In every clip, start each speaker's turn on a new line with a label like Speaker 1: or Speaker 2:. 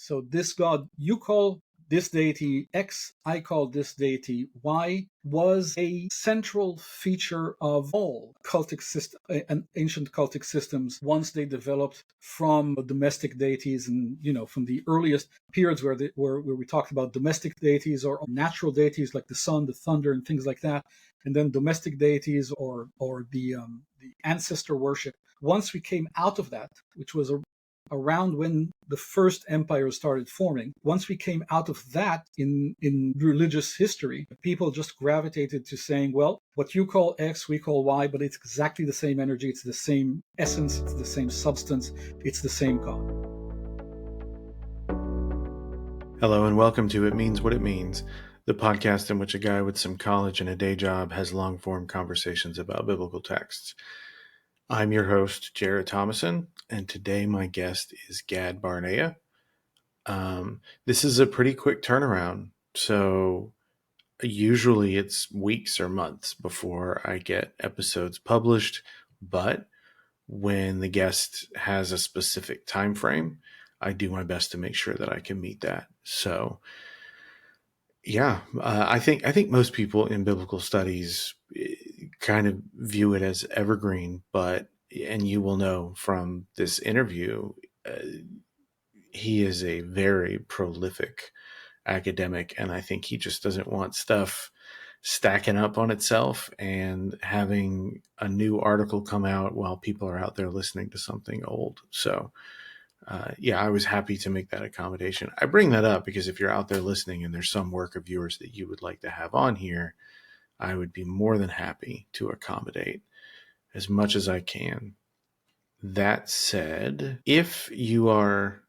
Speaker 1: So this God, you call this deity X, I call this deity Y, was a central feature of all cultic and ancient cultic systems once they developed from domestic deities, and from the earliest periods where we talked about domestic deities or natural deities like the sun, the thunder, and things like that, and then domestic deities or the ancestor worship. Once we came out of that, which was around when the first empires started forming. Once we came out of that in religious history, people just gravitated to saying, well, what you call X, we call Y, but it's exactly the same energy, it's the same essence, it's the same substance, it's the same God.
Speaker 2: Hello and welcome to It Means What It Means, the podcast in which a guy with some college and a day job has long-form conversations about biblical texts. I'm your host, Jared Thomason, and today my guest is Gad Barnea. This is a pretty quick turnaround, so usually it's weeks or months before I get episodes published, but when the guest has a specific time frame, I do my best to make sure that I can meet that. So yeah, I think most people in biblical studies kind of view it as evergreen, and you will know from this interview, he is a very prolific academic, and I think he just doesn't want stuff stacking up on itself and having a new article come out while people are out there listening to something old. So I was happy to make that accommodation. I bring that up because if you're out there listening and there's some work of yours that you would like to have on here, I would be more than happy to accommodate as much as I can. That said, if you are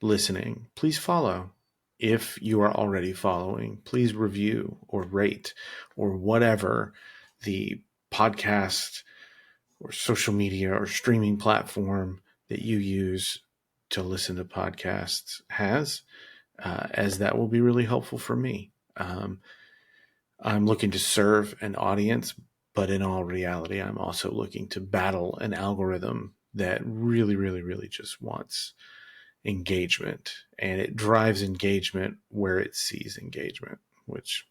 Speaker 2: listening, please follow. If you are already following, please review or rate or whatever the podcast or social media or streaming platform that you use to listen to podcasts has, as that will be really helpful for me. I'm looking to serve an audience, but in all reality, I'm also looking to battle an algorithm that really, really, really just wants engagement, and it drives engagement where it sees engagement, which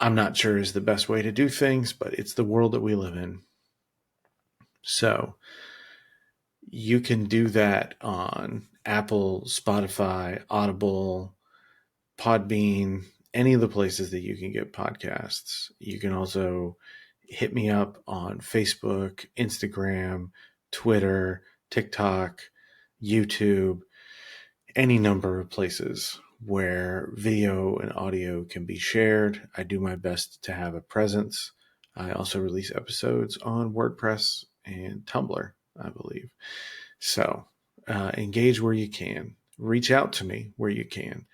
Speaker 2: I'm not sure is the best way to do things, but it's the world that we live in. So you can do that on Apple, Spotify, Audible, Podbean, any of the places that you can get podcasts. You can also hit me up on Facebook, Instagram, Twitter, TikTok, YouTube, any number of places where video and audio can be shared. I do my best to have a presence. I also release episodes on WordPress and Tumblr, I believe. So engage where you can. Reach out to me where you can.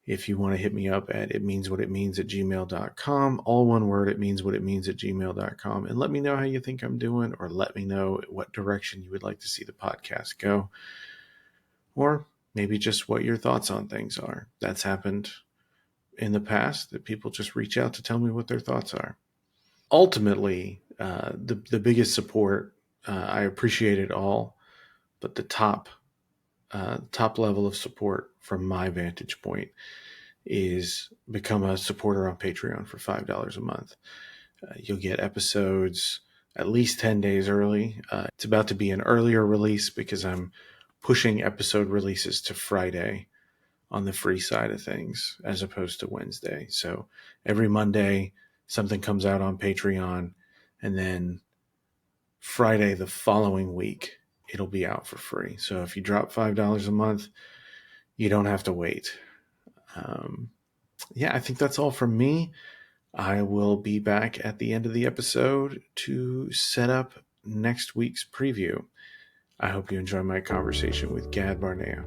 Speaker 2: If you want to hit me up at itmeanswhatitmeans@gmail.com, all one word, itmeanswhatitmeans@gmail.com, and let me know how you think I'm doing, or let me know what direction you would like to see the podcast go, or maybe just what your thoughts on things are. That's happened in the past, that people just reach out to tell me what their thoughts are. Ultimately, the biggest support, I appreciate it all, but the top level of support from my vantage point is become a supporter on Patreon for $5 a month. You'll get episodes at least 10 days early. It's about to be an earlier release because I'm pushing episode releases to Friday on the free side of things as opposed to Wednesday. So every Monday, something comes out on Patreon, and then Friday the following week, it'll be out for free. So if you drop $5 a month, you don't have to wait. I think that's all from me. I will be back at the end of the episode to set up next week's preview. I hope you enjoy my conversation with Gad Barnea.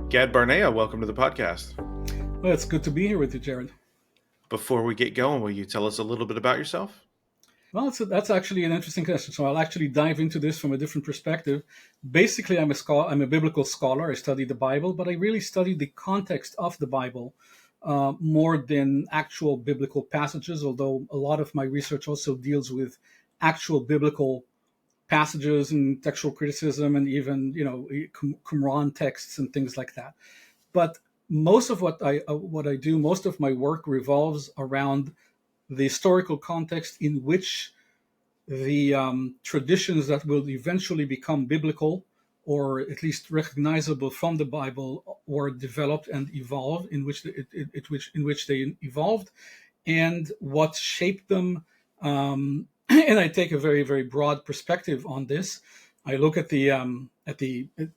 Speaker 2: Gad Barnea, welcome to the podcast.
Speaker 1: Well, it's good to be here with you, Jared.
Speaker 2: Before we get going, will you tell us a little bit about yourself?
Speaker 1: Well, that's actually an interesting question. So I'll actually dive into this from a different perspective. Basically, I'm a biblical scholar. I study the Bible, but I really study the context of the Bible more than actual biblical passages, although a lot of my research also deals with actual biblical passages and textual criticism, and even Qumran texts and things like that. But most of what I do, most of my work revolves around the historical context in which the traditions that will eventually become biblical, or at least recognizable from the Bible, were developed and evolved, in which they evolved, and what shaped them. And I take a very, very broad perspective on this. I look at the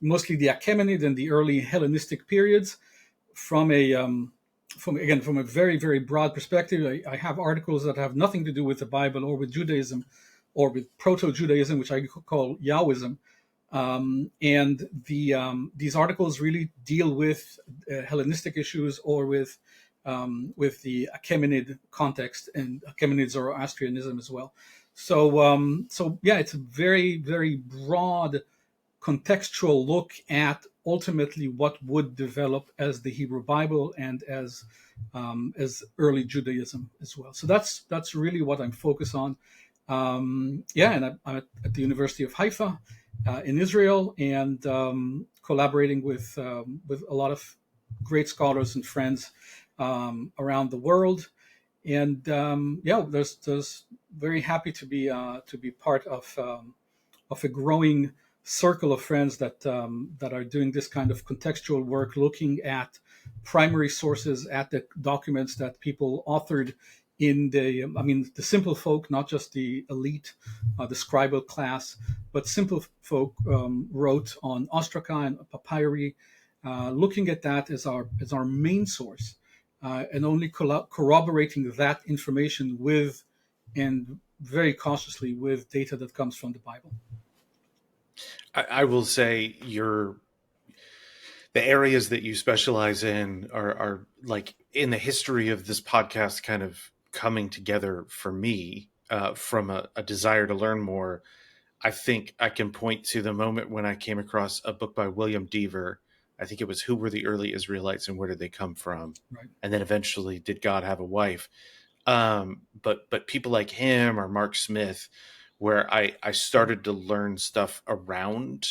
Speaker 1: mostly the Achaemenid and the early Hellenistic periods from a very, very broad perspective. I have articles that have nothing to do with the Bible or with Judaism or with proto-Judaism, which I call Yahwism. And these articles really deal with Hellenistic issues, or with the Achaemenid context and Achaemenid Zoroastrianism as well. So yeah, it's a very, very broad contextual look at ultimately what would develop as the Hebrew Bible and as early Judaism as well. So that's really what I'm focused on. And I'm at the University of Haifa in Israel, and collaborating with a lot of great scholars and friends around the world. And there's very happy to be part of a growing circle of friends that are doing this kind of contextual work, looking at primary sources, at the documents that people authored in the simple folk, not just the elite, the scribal class, but simple folk wrote on ostraca and papyri, looking at that as our main source, and only corroborating that information with, and very cautiously, with data that comes from the Bible.
Speaker 2: I will say the areas that you specialize in are like in the history of this podcast kind of coming together for me from a desire to learn more. I think I can point to the moment when I came across a book by William Dever. I think it was Who Were the Early Israelites and Where Did They Come From?
Speaker 1: Right.
Speaker 2: And then eventually, Did God Have a Wife? But people like him or Mark Smith, where I started to learn stuff around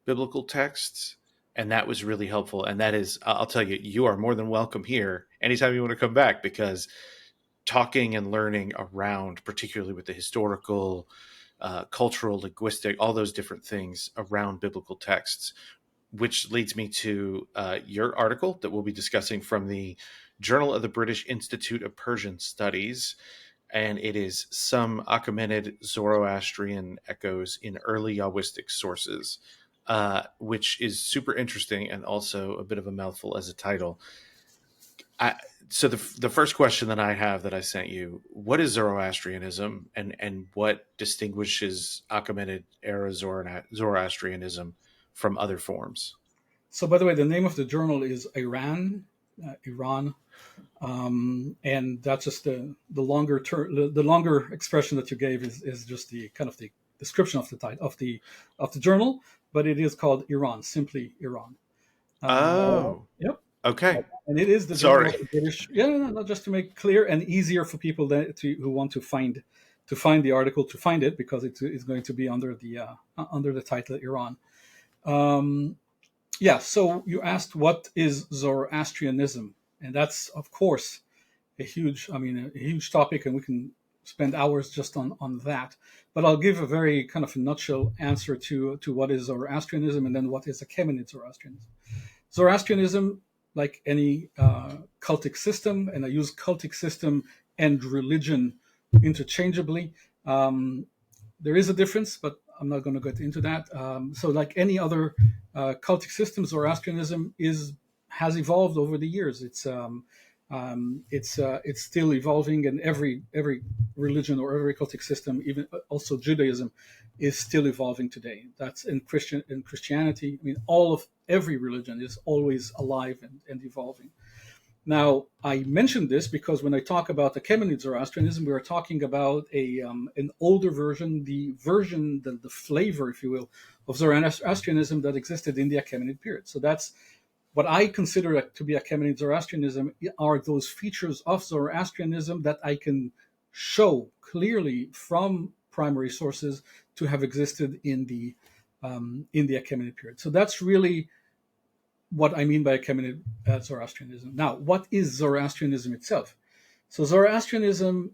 Speaker 2: biblical texts, and that was really helpful. And that is, I'll tell you, you are more than welcome here anytime you want to come back, because talking and learning around, particularly with the historical, cultural, linguistic, all those different things around biblical texts, which leads me to your article that we'll be discussing from the Journal of the British Institute of Persian Studies. And it is Some Achaemenid Zoroastrian Echoes in Early Yahwistic Sources, which is super interesting and also a bit of a mouthful as a title. So the first question that I have that I sent you, what is Zoroastrianism, and what distinguishes Achaemenid era Zoroastrianism from other forms?
Speaker 1: So, by the way, the name of the journal is Iran, and that's just the longer term. The longer expression that you gave is just the kind of the description of the title of the journal, but it is called Iran, simply Iran. Yep.
Speaker 2: Okay.
Speaker 1: And it is the journal of the British. Yeah, no, just to make clear and easier for people who want to find the article, to find it, because it's going to be under the title Iran. So you asked, what is Zoroastrianism? And that's, of course, a huge topic, and we can spend hours just on that. But I'll give a very kind of a nutshell answer to what is Zoroastrianism, and then what is Achaemenid Zoroastrianism. Zoroastrianism, like any cultic system, and I use cultic system and religion interchangeably. There is a difference, but I'm not going to get into that. So, like any other cultic system, Zoroastrianism has evolved over the years. It's still evolving, and every religion or every cultic system, even also Judaism, is still evolving today. That's in Christianity. I mean, every religion is always alive and evolving. Now, I mentioned this because when I talk about the Achaemenid Zoroastrianism, we are talking about an older version, the flavor, if you will, of Zoroastrianism that existed in the Achaemenid period. So that's what I consider to be Achaemenid Zoroastrianism, are those features of Zoroastrianism that I can show clearly from primary sources to have existed in the Achaemenid period. So that's really what I mean by Achaemenid Zoroastrianism. Now, what is Zoroastrianism itself? So Zoroastrianism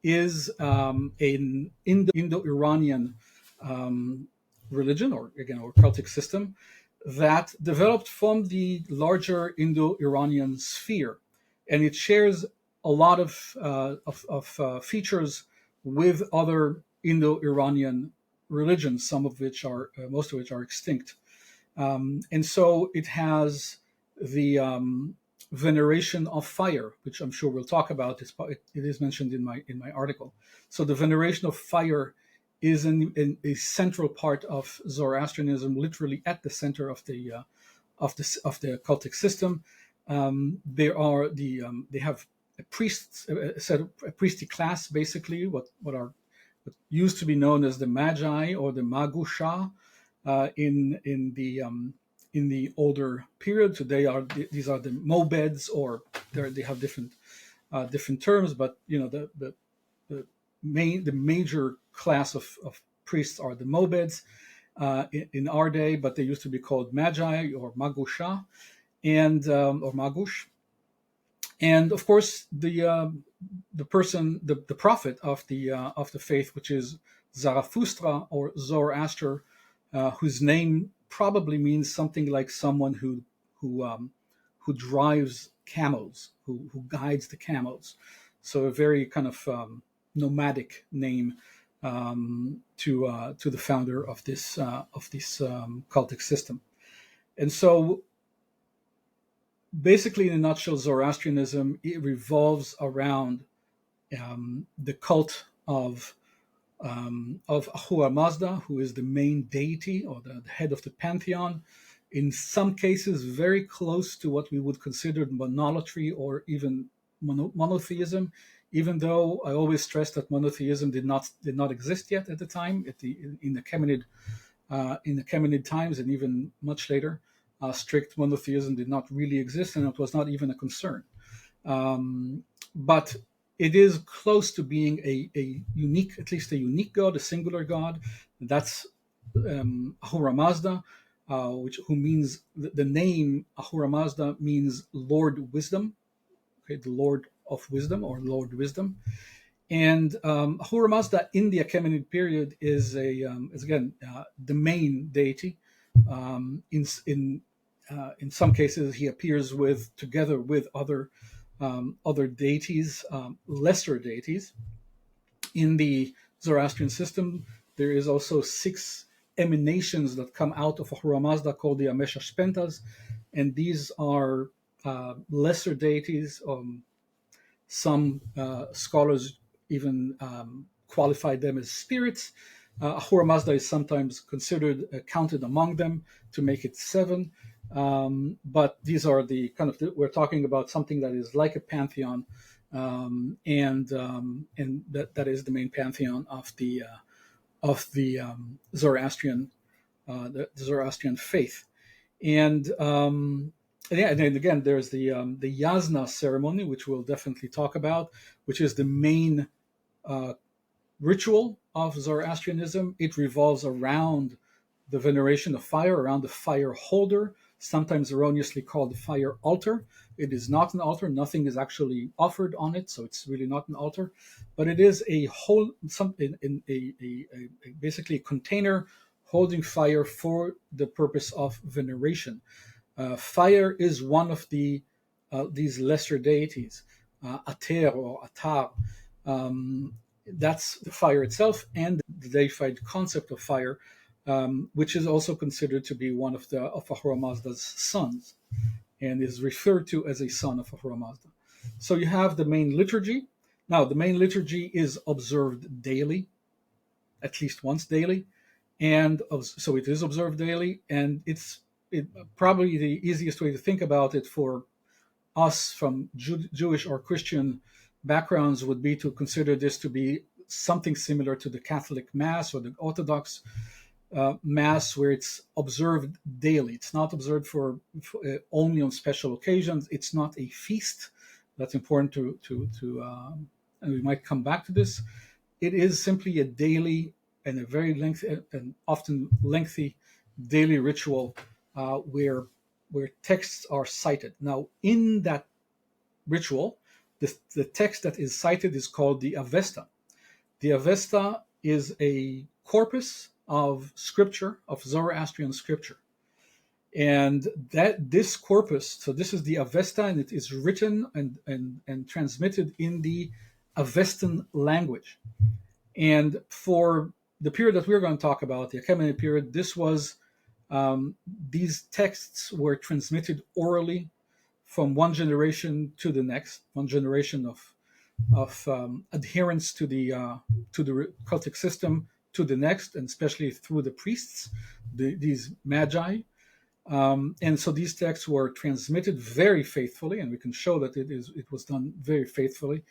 Speaker 1: is an Indo-Iranian religion, or Celtic system that developed from the larger Indo-Iranian sphere, and it shares a lot of features with other Indo-Iranian religions, most of which are extinct. And so it has the veneration of fire, which I'm sure we'll talk about. It is mentioned in my article. So the veneration of fire is a central part of Zoroastrianism, literally at the center of the cultic system. They have a priestly class, basically what used to be known as the Magi or the Magusha in the older period. Today these are the Mobeds, or they have different terms, but the major class of priests are the Mobeds in our day, but they used to be called Magi or Magusha, and or Magush. And of course, the prophet of the faith, which is Zarathustra or Zoroaster, whose name probably means something like someone who drives camels, who guides the camels. So a very kind of nomadic name to the founder of this cultic system. And so, basically, in a nutshell, Zoroastrianism, it revolves around the cult of Ahura Mazda, who is the main deity or the head of the pantheon. In some cases, very close to what we would consider monolatry or even monotheism, even though I always stress that monotheism did not exist yet at the time, in the Achaemenid times, and even much later. Strict monotheism did not really exist, and it was not even a concern. But it is close to being a unique, at least a unique god, a singular god. That's Ahura Mazda, who means the name Ahura Mazda means Lord Wisdom, okay, the Lord of Wisdom or Lord Wisdom. And Ahura Mazda in the Achaemenid period is again the main deity. In some cases, he appears together with other deities, lesser deities. In the Zoroastrian system, there is also 6 emanations that come out of Ahura Mazda called the Ameshashpentas, and these are lesser deities. Some scholars even qualify them as spirits. Ahura Mazda is sometimes counted among them to make it 7. But these are we're talking about something that is like a pantheon, and that is the main pantheon of the Zoroastrian faith. And and then again, there's the Yasna ceremony, which we'll definitely talk about, which is the main ritual of Zoroastrianism. It revolves around the veneration of fire, around the fire holder, sometimes erroneously called the fire altar. It is not an altar. Nothing is actually offered on it, so it's really not an altar. But it is basically a container holding fire for the purpose of veneration. Fire is one of these lesser deities, Ater or Atar. That's the fire itself, and the deified concept of fire, which is also considered to be one of Ahura Mazda's sons, and is referred to as a son of Ahura Mazda. So you have the main liturgy. Now, the main liturgy is observed daily, at least once daily, and so it is observed daily, and it's probably the easiest way to think about it for us from Jewish or Christian backgrounds would be to consider this to be something similar to the Catholic Mass or the Orthodox Mass, where it's observed daily. It's not observed for only on special occasions. It's not a feast. That's important to and we might come back to this. It is simply a daily and a very lengthy and often lengthy daily ritual where texts are cited. Now, in that ritual, the text that is cited is called the Avesta. The Avesta is a corpus of scripture, of Zoroastrian scripture. And that this corpus, so this is the Avesta, and it is written and transmitted in the Avestan language. And for the period that we're going to talk about, the Achaemenid period, this was these texts were transmitted orally from one generation to the next, one generation of adherence to the cultic system to the next, and especially through the priests, these magi. And so these texts were transmitted very faithfully, and we can show that it was done very faithfully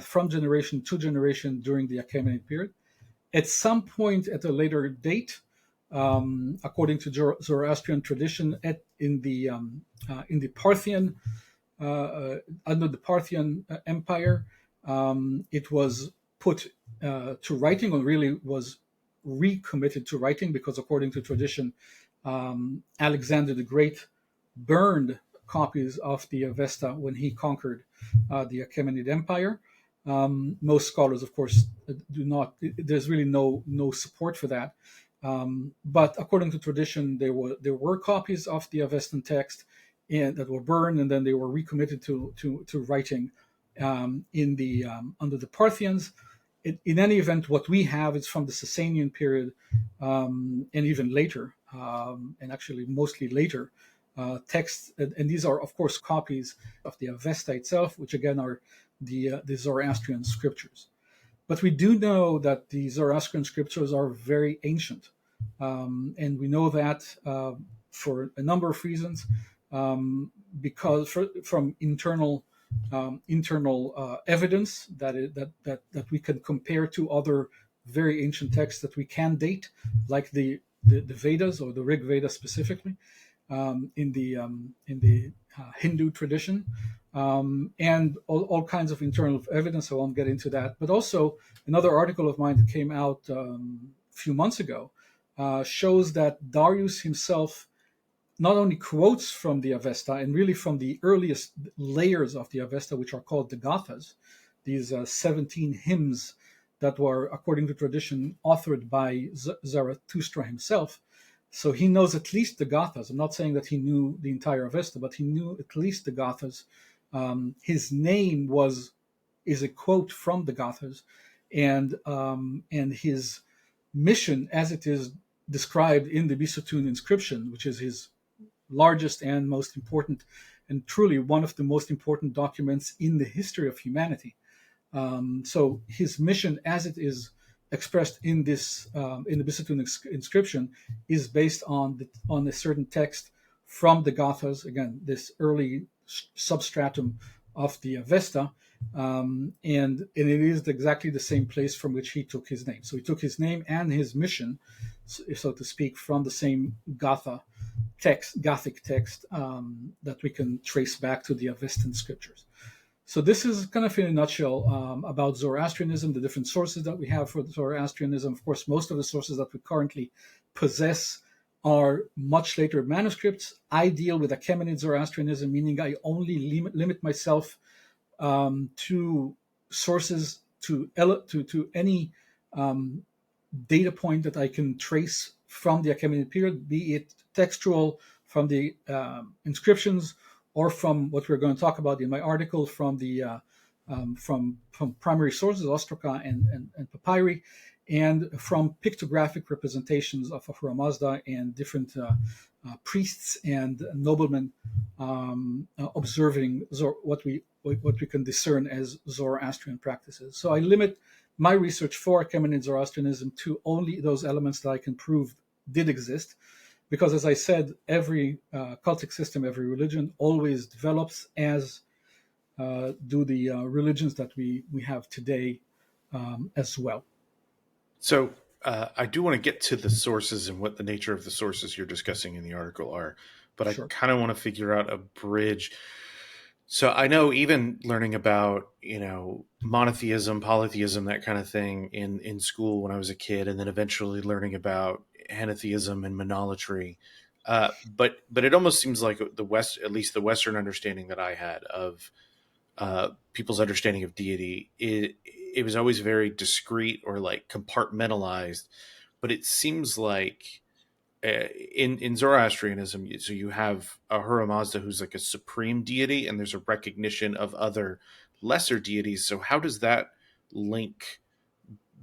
Speaker 1: from generation to generation during the Achaemenid period. At some point at a later date, according to Zoroastrian tradition, in the Parthian under the Parthian Empire, it was put to writing, or really was recommitted to writing, because according to tradition, Alexander the Great burned copies of the Avesta when he conquered the Achaemenid Empire. Most scholars, of course, do not. There's really no support for that. But according to tradition, there were copies of the Avestan text that were burned, and then they were recommitted to writing under the Parthians. In any event, what we have is from the Sasanian period, and even later, and actually mostly later, texts, and these are, of course, copies of the Avesta itself, which again are the Zoroastrian scriptures. But we do know that the Zoroastrian scriptures are very ancient, and we know that for a number of reasons, because from internal evidence that we can compare to other very ancient texts that we can date, like the Vedas, or the Rig Veda specifically, in the Hindu tradition, and all kinds of internal evidence. I won't get into that. But also another article of mine that came out a few months ago shows that Darius himself not only quotes from the Avesta, and really from the earliest layers of the Avesta, which are called the Gathas, these 17 hymns that were, according to tradition, authored by Zarathustra himself. So he knows at least the Gathas. I'm not saying that he knew the entire Avesta, but he knew at least the Gathas. His name is a quote from the Gathas, and his mission, as it is described in the Bisutun inscription, which is his largest and most important, and truly one of the most important documents in the history of humanity. So his mission, as it is expressed in this in the Bisutun inscription, is based on a certain text from the Gathas. Again, this early substratum of the Avesta, and it is exactly the same place from which he took his name. So he took his name and his mission, so to speak, from the same Gothic text that we can trace back to the Avestan scriptures. So this is kind of in a nutshell about Zoroastrianism, the different sources that we have for Zoroastrianism. Of course, most of the sources that we currently possess are much later manuscripts. I deal with Achaemenid Zoroastrianism, meaning I only limit myself to sources, to any data point that I can trace from the Achaemenid period, be it textual from the inscriptions, or from what we're going to talk about in my article from the from primary sources, Ostraca and papyri, and from pictographic representations of Ahura Mazda and different priests and noblemen observing what we can discern as Zoroastrian practices. So I limit my research for Achaemenid Zoroastrianism to only those elements that I can prove did exist, because, as I said, every cultic system, every religion always develops, as do the religions that we have today as well.
Speaker 2: So I do want to get to the sources and what the nature of the sources you're discussing in the article are, but sure. I kind of want to figure out a bridge So I know even learning about, monotheism, polytheism, that kind of thing in school when I was a kid, and then eventually learning about henotheism and monolatry. But it almost seems like the West, at least the Western understanding that I had of people's understanding of deity, it was always very discrete or like compartmentalized. But it seems like in Zoroastrianism, so you have Ahura Mazda, who's like a supreme deity, and there's a recognition of other lesser deities. So how does that link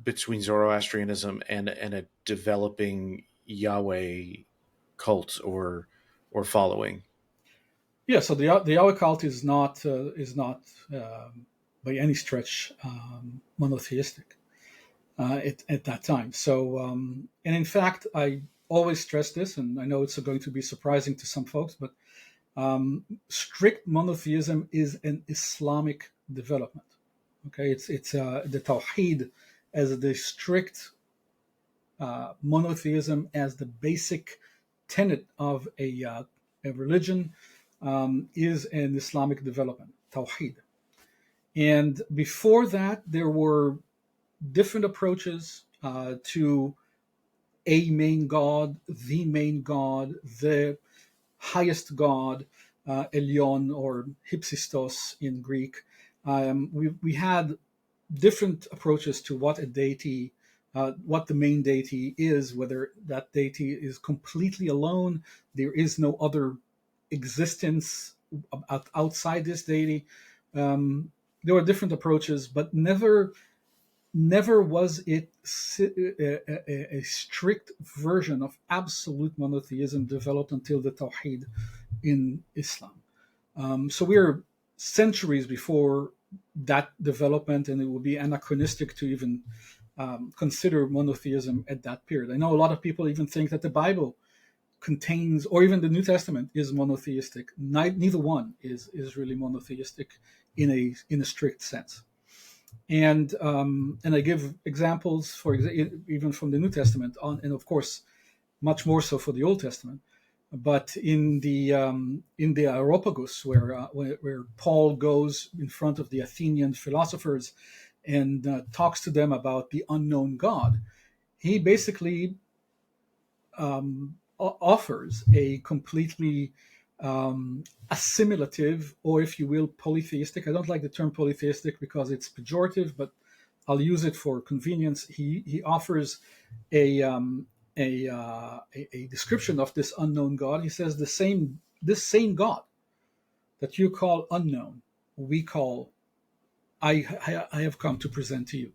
Speaker 2: between Zoroastrianism and a developing Yahweh cult or following?
Speaker 1: Yeah, so the Yahweh cult is not by any stretch monotheistic at that time. So, and in fact, I always stress this, and I know it's going to be surprising to some folks, but strict monotheism is an Islamic development. Okay, it's the Tawheed as the strict monotheism as the basic tenet of a religion is an Islamic development, Tawheed. And before that, there were different approaches to a main god, the highest god, Elyon or Hypsistos in Greek. We had different approaches to what a deity, what the main deity is, whether that deity is completely alone, there is no other existence outside this deity. There were different approaches, but never was it a strict version of absolute monotheism developed until the Tawheed in Islam. So we're centuries before that development, and it would be anachronistic to even consider monotheism at that period. I know a lot of people even think that the Bible contains, or even the New Testament is monotheistic. Neither one is really monotheistic in a strict sense. And I give examples for even from the New Testament and of course much more so for the Old Testament. But in the Areopagus, where Paul goes in front of the Athenian philosophers and talks to them about the unknown God, he basically offers a completely assimilative, or if you will, polytheistic. I don't like the term polytheistic because it's pejorative, but I'll use it for convenience. He offers a description of this unknown God. He says this same God that you call unknown, we call I have come to present to you.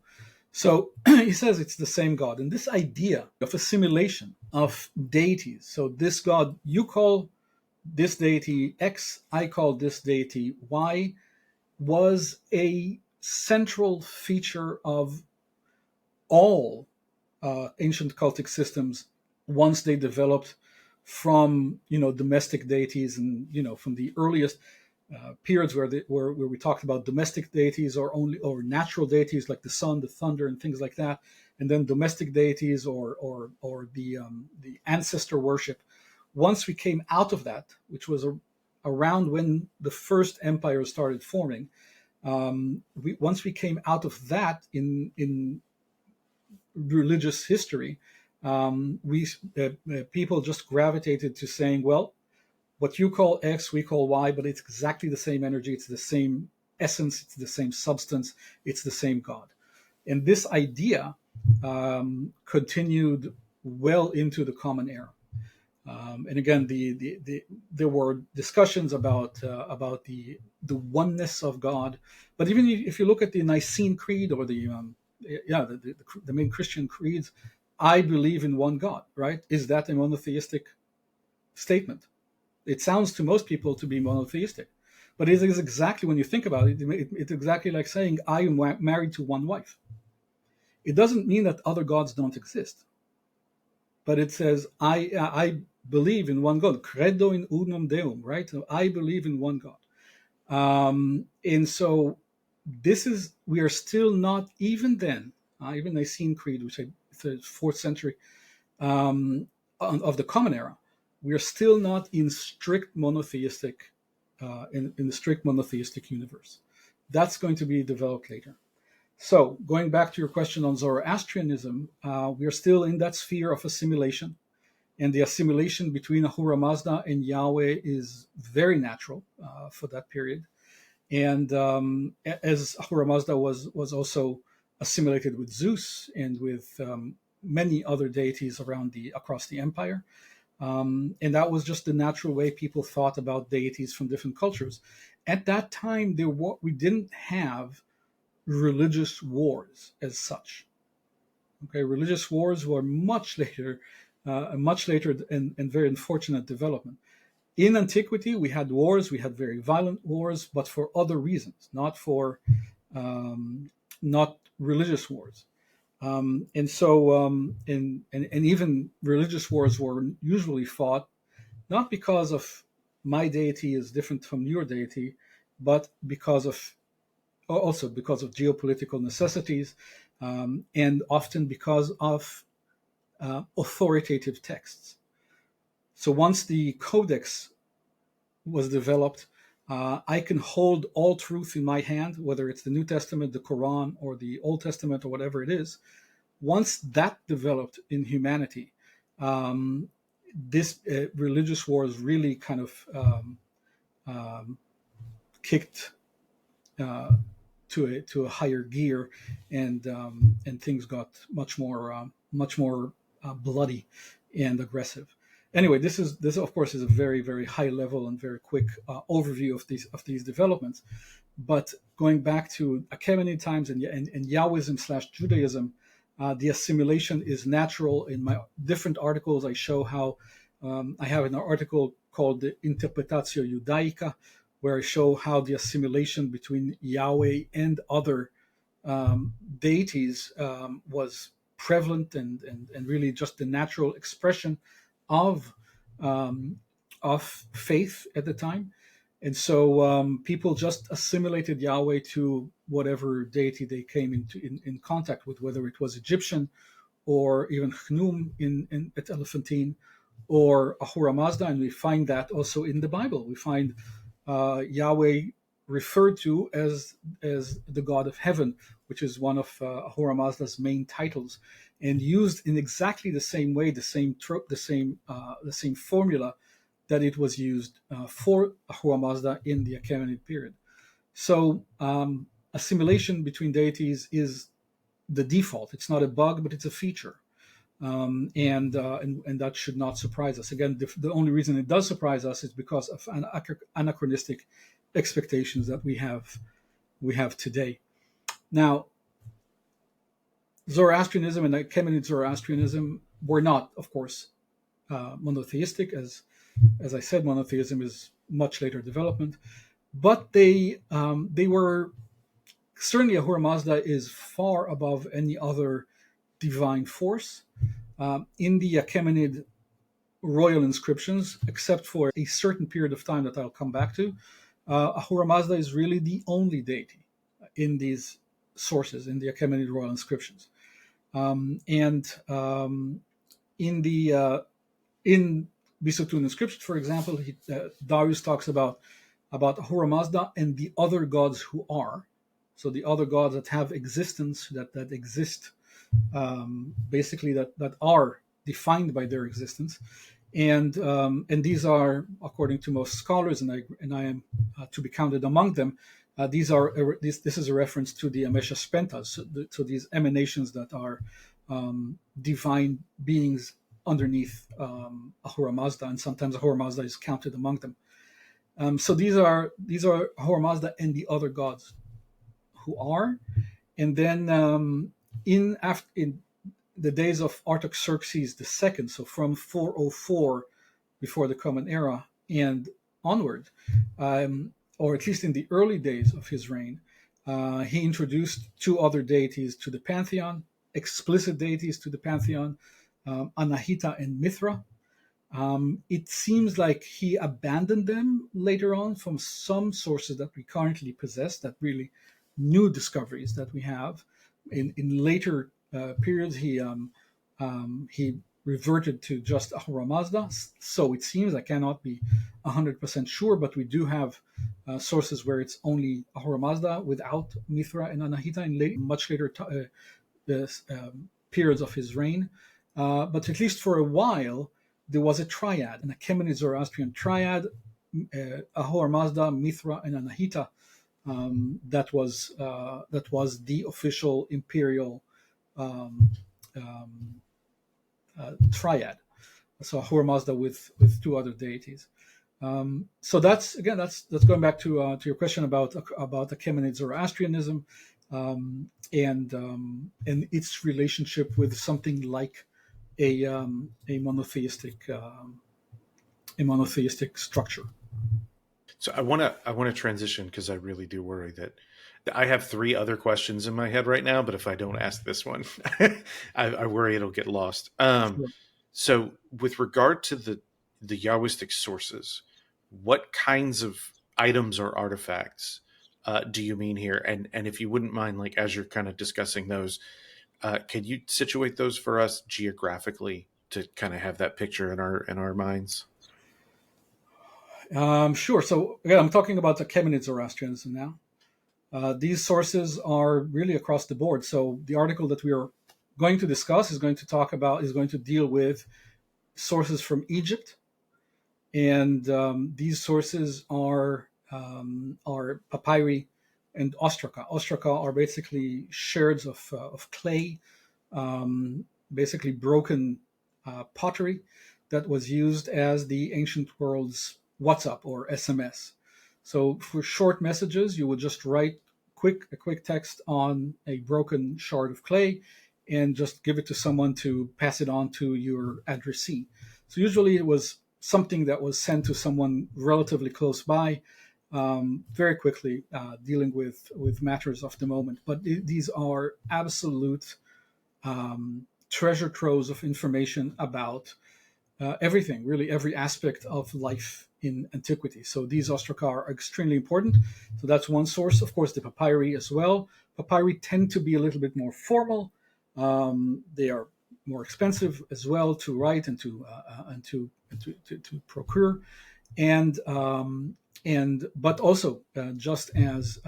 Speaker 1: So he says it's the same God. And this idea of assimilation of deities, so this God, you call this deity X, I call this deity Y, was a central feature of all ancient cultic systems once they developed from domestic deities, and from the earliest periods where we talked about domestic deities or natural deities like the sun, the thunder, and things like that, and then domestic deities or the ancestor worship. Once we came out of that, which was around when the first empire started forming, once we came out of that in religious history, we people just gravitated to saying, well, what you call X, we call Y, but it's exactly the same energy, it's the same essence, it's the same substance, it's the same God. And this idea continued well into the Common Era. And again, there were discussions about the oneness of God. But even if you look at the Nicene Creed or the main Christian creeds, I believe in one God, right? Is that a monotheistic statement? It sounds to most people to be monotheistic, but it is exactly, when you think about it, it's exactly like saying I am married to one wife. It doesn't mean that other gods don't exist, but it says I believe in one God. Credo in unum Deum, right? So I believe in one God. And so we are still not, even then, even Nicene Creed, which it's the 4th century of the Common Era, we are still not in strict monotheistic in the strict monotheistic universe. That's going to be developed later. So, going back to your question on Zoroastrianism, we are still in that sphere of assimilation, and the assimilation between Ahura Mazda and Yahweh is very natural for that period. And as Ahura Mazda was also assimilated with Zeus and with many other deities across the empire, and that was just the natural way people thought about deities from different cultures. At that time, we didn't have religious wars as such. Okay, religious wars were much later, and very unfortunate development. In antiquity, we had wars. We had very violent wars, but for other reasons, not religious wars. And so, and even religious wars were usually fought not because of my deity is different from your deity, but also because of geopolitical necessities, and often because of authoritative texts. So once the codex was developed, I can hold all truth in my hand, whether it's the New Testament, the Quran, or the Old Testament, or whatever it is. Once that developed in humanity, this religious wars really kind of kicked to a higher gear, and things got much more bloody and aggressive. Anyway, this of course is a very, very high level and very quick overview of these developments. But going back to Achaemenid times and Yahwism / Judaism, the assimilation is natural. In my different articles, I show how I have an article called the Interpretatio Judaica, where I show how the assimilation between Yahweh and other deities was prevalent and really just the natural expression of faith at the time. And so people just assimilated Yahweh to whatever deity they came in contact with, whether it was Egyptian or even Chnum at Elephantine or Ahura Mazda. And we find that also in the Bible. We find Yahweh referred to as the God of heaven, which is one of Ahura Mazda's main titles, and used in exactly the same way, the same formula that it was used for Ahura Mazda in the Achaemenid period. So assimilation between deities is the default. It's not a bug, but it's a feature. And that should not surprise us. Again, the only reason it does surprise us is because of anachronistic expectations that we have today. Now, Zoroastrianism and Achaemenid Zoroastrianism were not, of course, monotheistic. As I said, monotheism is much later development, but they were certainly Ahura Mazda is far above any other divine force. In the Achaemenid royal inscriptions, except for a certain period of time that I'll come back to, Ahura Mazda is really the only deity in these sources, in the Achaemenid royal inscriptions. In Bisotun inscription, for example, Darius talks about Ahura Mazda and the other gods who are. So the other gods that have existence, that exist, basically that are defined by their existence, and these are, according to most scholars, and I am to be counted among them. This is a reference to the Amesha Spentas, so these emanations that are divine beings underneath Ahura Mazda, and sometimes Ahura Mazda is counted among them. So these are Ahura Mazda and the other gods who are, and then in the days of Artaxerxes II, so from 404 before the Common Era and onward, or at least in the early days of his reign, he introduced two other deities to the pantheon, explicit deities to the pantheon, Anahita and Mithra. It seems like he abandoned them later on from some sources that we currently possess, that really new discoveries that we have. In later periods, he reverted to just Ahura Mazda. So it seems, I cannot be 100% sure, but we do have sources where it's only Ahura Mazda without Mithra and Anahita in much later periods of his reign. But at least for a while, there was a triad, an Achaemenid Zoroastrian triad, Ahura Mazda, Mithra, and Anahita. That was the official imperial triad. So Ahura Mazda with two other deities. So that's going back to your question about Achaemenid Zoroastrianism and its relationship with something like a monotheistic structure.
Speaker 2: So I want to transition because I really do worry that I have 3 other questions in my head right now, but if I don't ask this one, I worry it'll get lost.
Speaker 1: Sure.
Speaker 2: So with regard to the Yahwistic sources, what kinds of items or artifacts do you mean here? And if you wouldn't mind, like as you're kind of discussing those, can you situate those for us geographically to kind of have that picture in our minds?
Speaker 1: Sure. So again, I'm talking about the Achaemenid Zoroastrianism now. These sources are really across the board. So the article that we are going to discuss is going to deal with sources from Egypt, and these sources are papyri and ostraca. Ostraca are basically sherds of clay, basically broken pottery that was used as the ancient world's WhatsApp or SMS. So for short messages, you would just write a quick text on a broken shard of clay and just give it to someone to pass it on to your addressee. So usually it was something that was sent to someone relatively close by, very quickly, dealing with matters of the moment. But these are absolute treasure troves of information about everything, really every aspect of life in antiquity. So these ostraca are extremely important. So that's one source. Of course, the papyri as well. Papyri tend to be a little bit more formal. They are more expensive as well to write and to procure, but also just as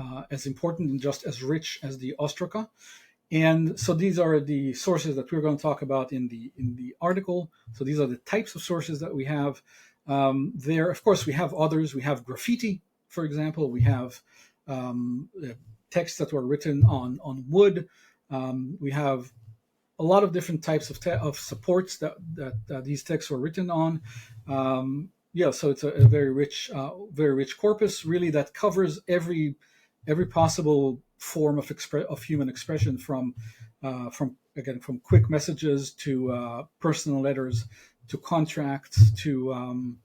Speaker 1: important and just as rich as the ostraca. And so these are the sources that we're going to talk about in the article. So these are the types of sources that we have. There, of course, we have others. We have graffiti, for example. We have texts that were written on wood. We have a lot of different types of supports that these texts were written on. So it's a very rich corpus, really, that covers every possible form of human expression, from quick messages to personal letters to contracts to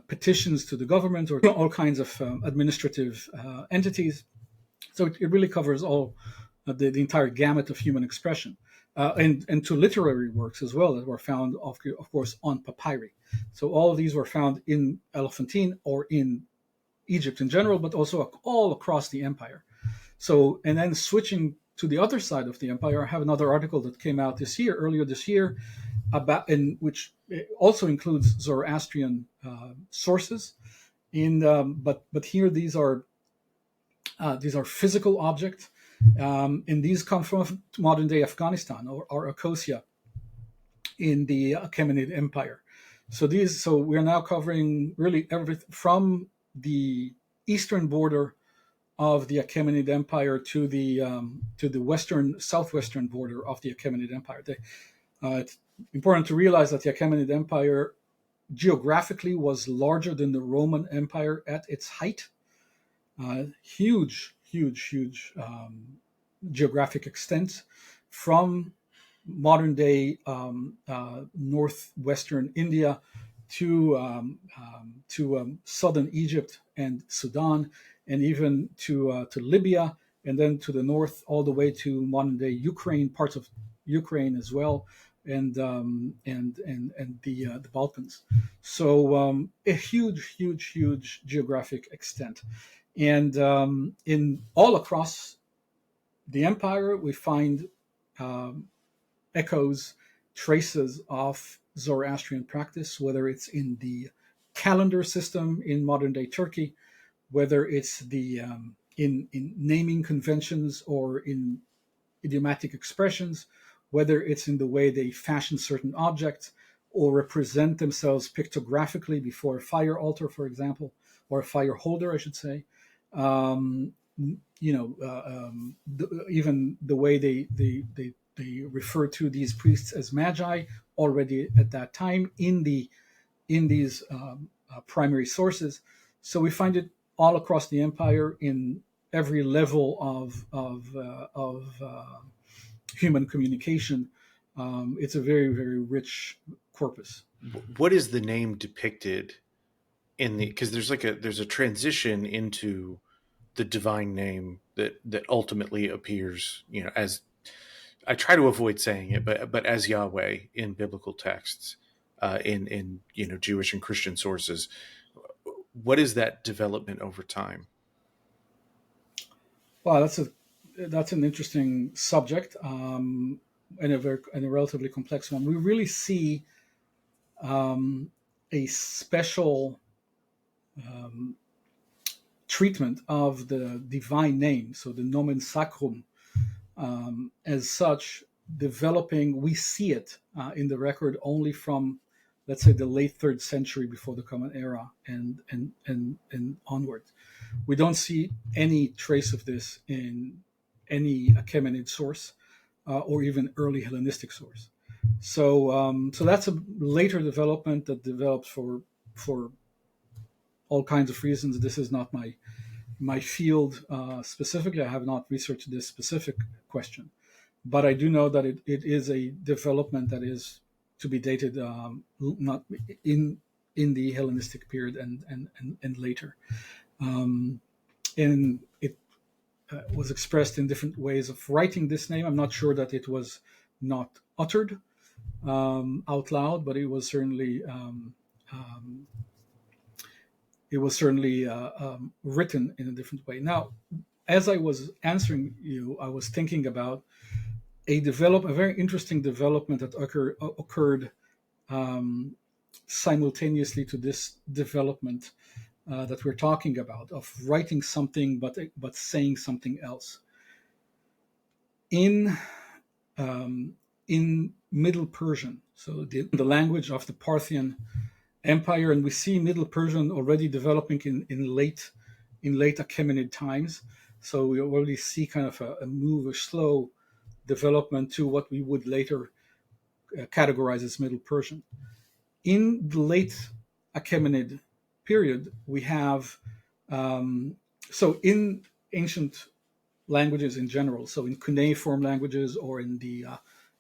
Speaker 1: petitions to the government, or all kinds of administrative entities. So it really covers all the entire gamut of human expression, and to literary works as well that were found, of course, on papyri. So all of these were found in Elephantine or in Egypt in general, but also all across the empire. So, and then switching to the other side of the empire, I have another article that came out earlier this year, which also includes Zoroastrian sources. But here these are physical objects, and these come from modern day Afghanistan or Akosia in the Achaemenid Empire. So we're now covering really everything from the eastern border of the Achaemenid Empire to the southwestern border of the Achaemenid Empire. It's important to realize that the Achaemenid Empire geographically was larger than the Roman Empire at its height. Huge geographic extent, from modern day northwestern India to southern Egypt and Sudan, and even to Libya, and then to the north all the way to modern day Ukraine, parts of Ukraine as well, and the Balkans. So a huge geographic extent, and in all across the empire we find echoes, traces of Zoroastrian practice, whether it's in the calendar system in modern day Turkey, whether it's the in naming conventions or in idiomatic expressions, whether it's in the way they fashion certain objects or represent themselves pictographically before a fire altar, for example, or a fire holder, I should say. Um, Even the way they refer to these priests as magi already at that time in these primary sources. So we find it all across the empire in every level of human communication. It's a very, very rich corpus.
Speaker 2: What is the name depicted in the? Because there's a transition into the divine name that ultimately appears, as I try to avoid saying it, but as Yahweh in biblical texts, in Jewish and Christian sources. What is that development over time?
Speaker 1: Wow, that's an interesting subject, and a relatively complex one. We really see a special treatment of the divine name, so the nomen sacrum, as such, developing. We see it in the record only from, let's say, the late third century before the Common Era and onward. We don't see any trace of this in any Achaemenid source or even early Hellenistic source. So that's a later development that developed for all kinds of reasons. This is not my field specifically. I have not researched this specific question, but I do know that it is a development that is to be dated not in the Hellenistic period and later. And it was expressed in different ways of writing this name. I'm not sure that it was not uttered out loud, but it was certainly written in a different way. Now, as I was answering you, I was thinking about a very interesting development that occurred simultaneously to this development that we're talking about, of writing something but saying something else. In Middle Persian, so the language of the Parthian Empire, and we see Middle Persian already developing in late Achaemenid times. So we already see kind of a slow development to what we would later categorize as Middle Persian. In the late Achaemenid period, we have so in ancient languages in general, so in cuneiform languages or in the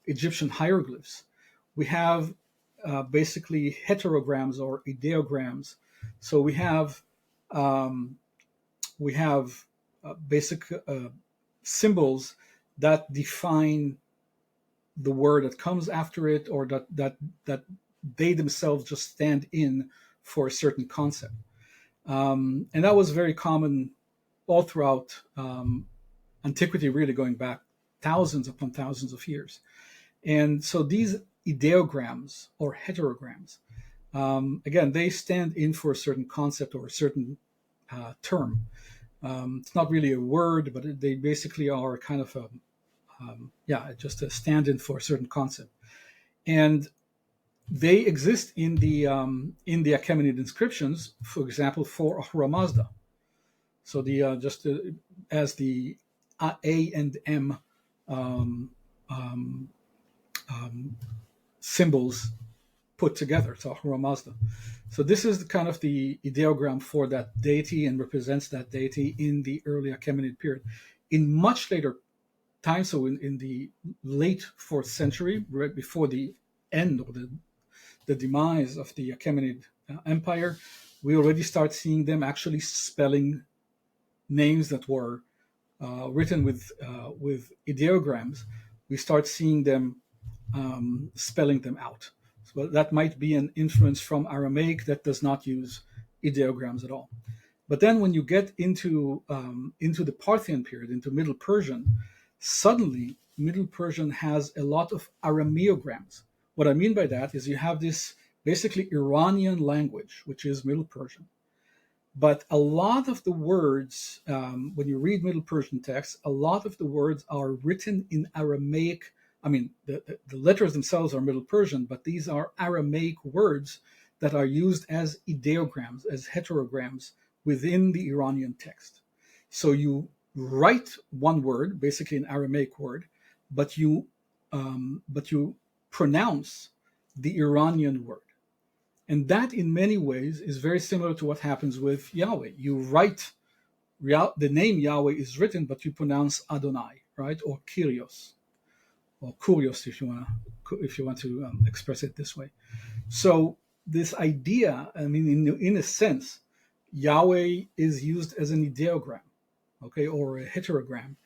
Speaker 1: Egyptian hieroglyphs, we have basically heterograms or ideograms. So we have basic symbols that define the word that comes after it, or that they themselves just stand in for a certain concept. And that was very common all throughout antiquity, really going back thousands upon thousands of years. And so these ideograms or heterograms, again, they stand in for a certain concept or a certain term. It's not really a word, but they basically are kind of just a stand-in for a certain concept. And they exist in the Achaemenid inscriptions, for example, for Ahura Mazda. So as the A and M symbols put together, so Ahura Mazda. So this is kind of the ideogram for that deity and represents that deity in the early Achaemenid period. In much later time, so in the late 4th century, right before the end or the demise of the Achaemenid Empire, we already start seeing them actually spelling names that were written with ideograms. We start seeing them spelling them out. So that might be an influence from Aramaic that does not use ideograms at all. But then when you get into the Parthian period, into Middle Persian, suddenly Middle Persian has a lot of Arameograms. What I mean by that is you have this basically Iranian language, which is Middle Persian. But a lot of the words, when you read Middle Persian texts, a lot of the words are written in Aramaic. I mean, the letters themselves are Middle Persian, but these are Aramaic words that are used as ideograms, as heterograms within the Iranian text. So you write one word, basically an Aramaic word, but you pronounce the Iranian word. And that, in many ways, is very similar to what happens with Yahweh. You write, the name Yahweh is written, but you pronounce Adonai, right? Or Kyrios, or Kurios, if you want to express it this way. So this idea, I mean, in a sense, Yahweh is used as an ideogram, okay, or a heterogram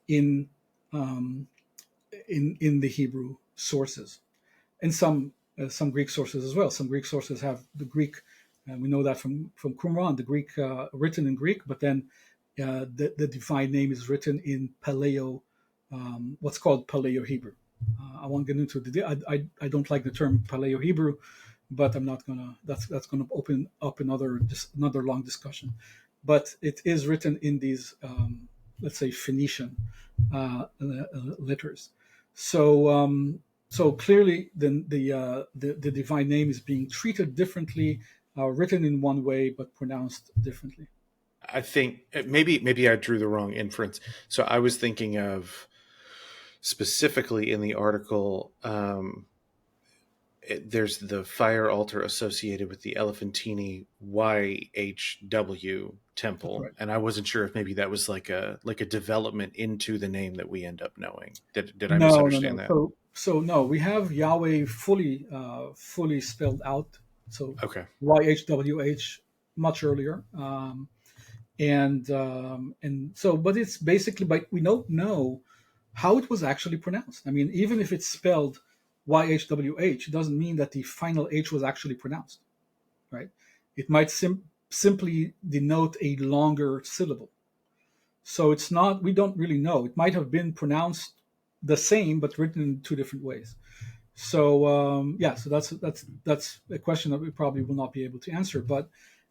Speaker 1: in the Hebrew sources, and some Greek sources as well. Some Greek sources have the Greek, and we know that from Qumran, the Greek written in Greek, but then the divine name is written in Paleo, what's called Paleo Hebrew. I won't get into I don't like the term Paleo Hebrew, but I'm not gonna. That's gonna open up another long discussion. But it is written in these, let's say, Phoenician letters. So clearly, then the divine name is being treated differently, written in one way but pronounced differently.
Speaker 2: I think maybe I drew the wrong inference. So I was thinking of specifically in the article. There's the fire altar associated with the Elephantine YHW temple, right. And I wasn't sure if maybe that was like a development into the name that we end up knowing. Did I misunderstand that?
Speaker 1: So no, we have Yahweh fully spelled out. So
Speaker 2: okay,
Speaker 1: YHWH much earlier, and so, but it's basically, but we don't know how it was actually pronounced. I mean, even if it's spelled YHWH, it doesn't mean that the final H was actually pronounced, right? It might simply denote a longer syllable. So it's not, we don't really know. It might have been pronounced the same, but written in two different ways. So so that's a question that we probably will not be able to answer. But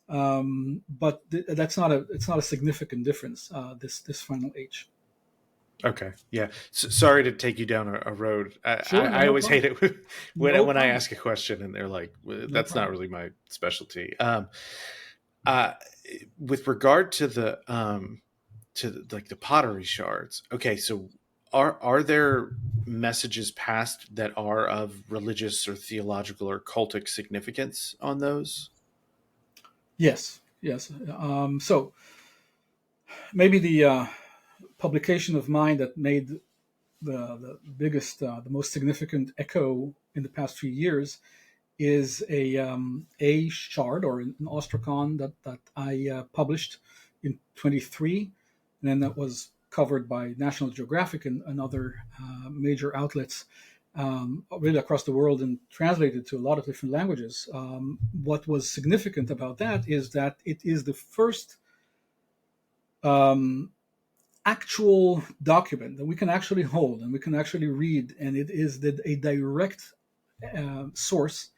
Speaker 1: that's not a significant difference. This final H.
Speaker 2: Okay. Yeah. Sorry to take you down a road.
Speaker 1: Sure,
Speaker 2: I always hate it when I ask a question and they're like, that's not really my specialty. With regard to the pottery shards. Okay. So are there messages passed that are of religious or theological or cultic significance on those?
Speaker 1: Yes. So maybe the publication of mine that made the biggest, the most significant echo in the past few years is a shard or an ostrakon that I published in 23, and then that was covered by National Geographic and other major outlets really across the world and translated to a lot of different languages. What was significant about that is that it is the first actual document that we can actually hold and we can actually read, and it is a direct source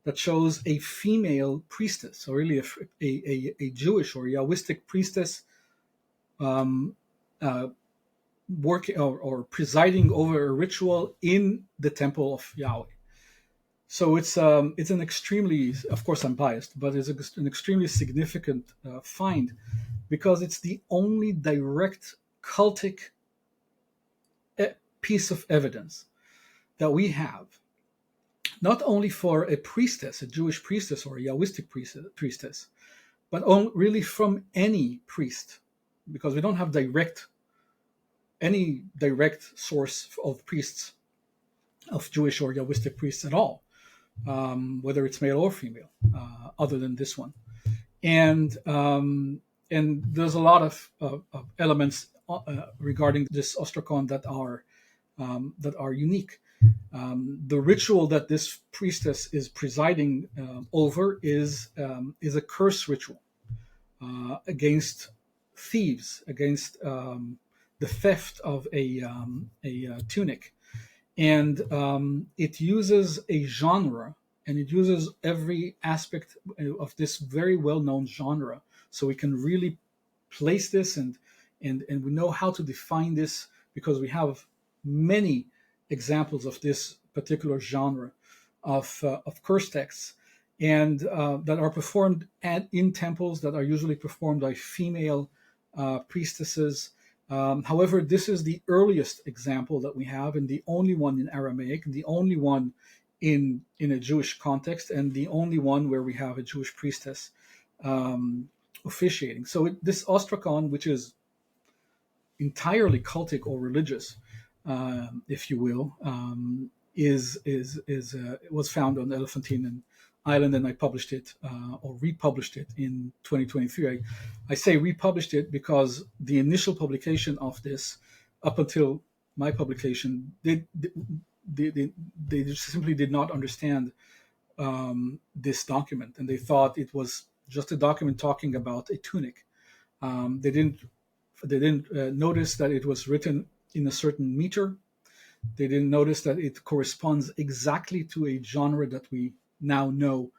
Speaker 1: that shows a female priestess, so really a Jewish or Yahwistic priestess working or presiding over a ritual in the temple of Yahweh. So it's an extremely, of course I'm biased, but it's an extremely significant find, because it's the only direct cultic piece of evidence that we have, not only for a priestess, a Jewish priestess or a Yahwistic priestess, but really from any priest, because we don't have any direct source of priests, of Jewish or Yahwistic priests at all, whether it's male or female, other than this one. And there's a lot of elements regarding this ostrakon that are unique. The ritual that this priestess is presiding over is a curse ritual against thieves, against the theft of a tunic, and it uses a genre, and it uses every aspect of this very well-known genre, so we can really place this, and we know how to define this because we have many examples of this particular genre of curse texts, and that are performed in temples, that are usually performed by female priestesses. However, this is the earliest example that we have, and the only one in Aramaic, the only one in a Jewish context, and the only one where we have a Jewish priestess officiating. So this ostrakon, which is entirely cultic or religious, if you will, was found on Elephantine Island, and I published it or republished it in 2023. I say republished it because the initial publication of this, up until my publication, they simply did not understand this document, and they thought it was just a document talking about a tunic. They didn't notice that it was written in a certain meter. They didn't notice that it corresponds exactly to a genre that we now know